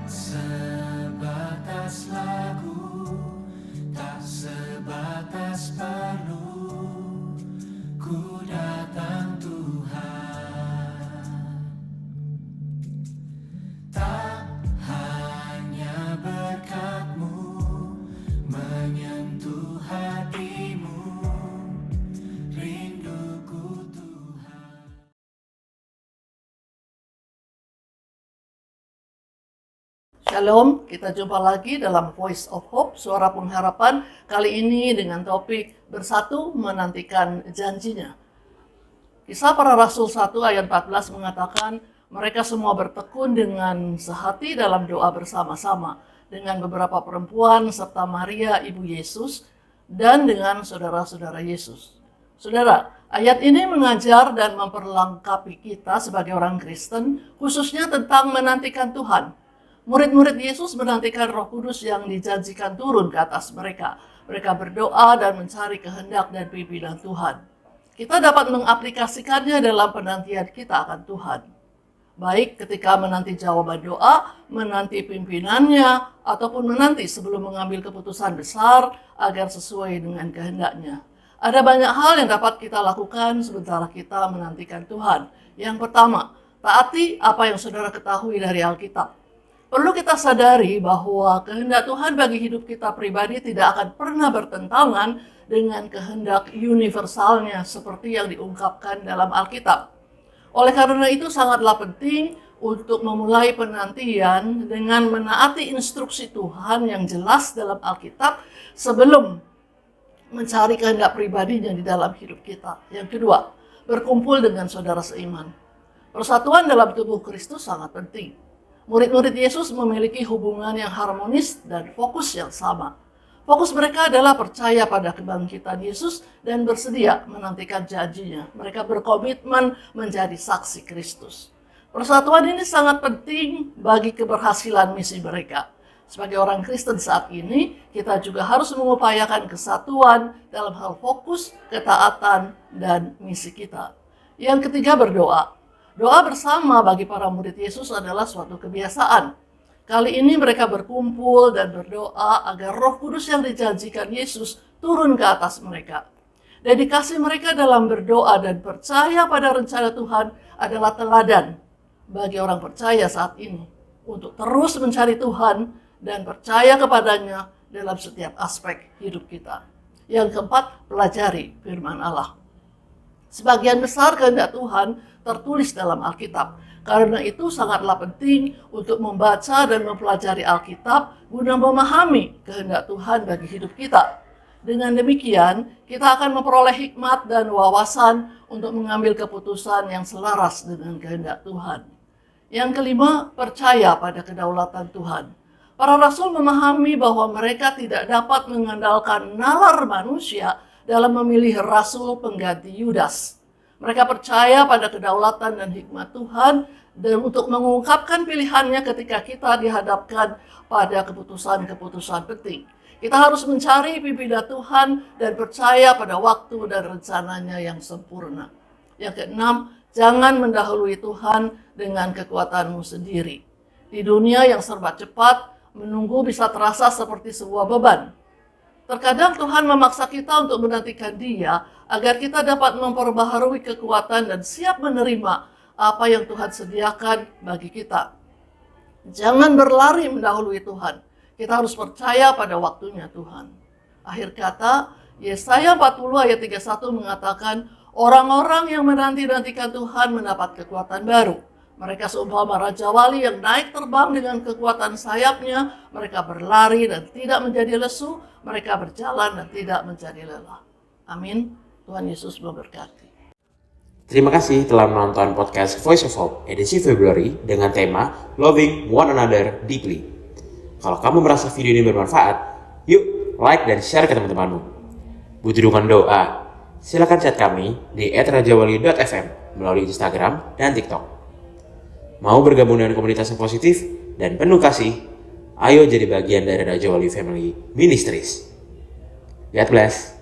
sebatas lagu, tak sebatas perlu, ku datang Tuhan. Tak hanya berkat-Mu menyentuh hatimu, rinduku Tuhan. Shalom, kita jumpa lagi dalam Voice of Hope, Suara Pengharapan, kali ini dengan topik Bersatu Menantikan Janjinya. Kisah Para Rasul 1 ayat 14 mengatakan, mereka semua bertekun dengan sehati dalam doa bersama-sama, dengan beberapa perempuan serta Maria ibu Yesus, dan dengan saudara-saudara Yesus. Saudara, ayat ini mengajar dan memperlengkapi kita sebagai orang Kristen, khususnya tentang menantikan Tuhan. Murid-murid Yesus menantikan Roh Kudus yang dijanjikan turun ke atas mereka. Mereka berdoa dan mencari kehendak dan pimpinan Tuhan. Kita dapat mengaplikasikannya dalam penantian kita akan Tuhan. Baik ketika menanti jawaban doa, menanti pimpinannya, ataupun menanti sebelum mengambil keputusan besar agar sesuai dengan kehendaknya. Ada banyak hal yang dapat kita lakukan sementara kita menantikan Tuhan. Yang pertama, taati apa yang saudara ketahui dari Alkitab. Perlu kita sadari bahwa kehendak Tuhan bagi hidup kita pribadi tidak akan pernah bertentangan dengan kehendak universalnya seperti yang diungkapkan dalam Alkitab. Oleh karena itu sangatlah penting untuk memulai penantian dengan menaati instruksi Tuhan yang jelas dalam Alkitab sebelum mencari kehendak pribadinya di dalam hidup kita. Yang kedua, berkumpul dengan saudara seiman. Persatuan dalam tubuh Kristus sangat penting. Murid-murid Yesus memiliki hubungan yang harmonis dan fokus yang sama. Fokus mereka adalah percaya pada kebangkitan Yesus dan bersedia menantikan janjinya. Mereka berkomitmen menjadi saksi Kristus. Persatuan ini sangat penting bagi keberhasilan misi mereka. Sebagai orang Kristen saat ini, kita juga harus mengupayakan kesatuan dalam hal fokus, ketaatan, dan misi kita. Yang ketiga, berdoa. Doa bersama bagi para murid Yesus adalah suatu kebiasaan. Kali ini mereka berkumpul dan berdoa agar Roh Kudus yang dijanjikan Yesus turun ke atas mereka. Dedikasi mereka dalam berdoa dan percaya pada rencana Tuhan adalah teladan bagi orang percaya saat ini untuk terus mencari Tuhan dan percaya kepadanya dalam setiap aspek hidup kita. Yang keempat, pelajari firman Allah. Sebagian besar kehendak Tuhan tertulis dalam Alkitab. Karena itu sangatlah penting untuk membaca dan mempelajari Alkitab guna memahami kehendak Tuhan bagi hidup kita. Dengan demikian, kita akan memperoleh hikmat dan wawasan untuk mengambil keputusan yang selaras dengan kehendak Tuhan. Yang kelima, percaya pada kedaulatan Tuhan. Para rasul memahami bahwa mereka tidak dapat mengandalkan nalar manusia dalam memilih rasul pengganti Yudas. Mereka percaya pada kedaulatan dan hikmat Tuhan dan untuk mengungkapkan pilihannya ketika kita dihadapkan pada keputusan-keputusan penting. Kita harus mencari pimpinan Tuhan dan percaya pada waktu dan rencananya yang sempurna. Yang keenam, jangan mendahului Tuhan dengan kekuatanmu sendiri. Di dunia yang serba cepat, menunggu bisa terasa seperti sebuah beban. Terkadang Tuhan memaksa kita untuk menantikan Dia agar kita dapat memperbaharui kekuatan dan siap menerima apa yang Tuhan sediakan bagi kita. Jangan berlari mendahului Tuhan. Kita harus percaya pada waktunya Tuhan. Akhir kata, Yesaya 40 ayat 31 mengatakan, orang-orang yang menanti-nantikan Tuhan mendapat kekuatan baru. Mereka seumpama Raja Wali yang naik terbang dengan kekuatan sayapnya. Mereka berlari dan tidak menjadi lesu. Mereka berjalan dan tidak menjadi lelah. Amin. Tuhan Yesus memberkati. Terima kasih telah menonton podcast Voice of Hope edisi Februari dengan tema Loving One Another Deeply. Kalau kamu merasa video ini bermanfaat, yuk like dan share ke teman-temanmu. Butuh dukungan doa? Silakan chat kami di @rajawali.fm melalui Instagram dan TikTok. Mau bergabung dengan komunitas yang positif dan penuh kasih? Ayo jadi bagian dari Raja Wali Family Ministries. God bless.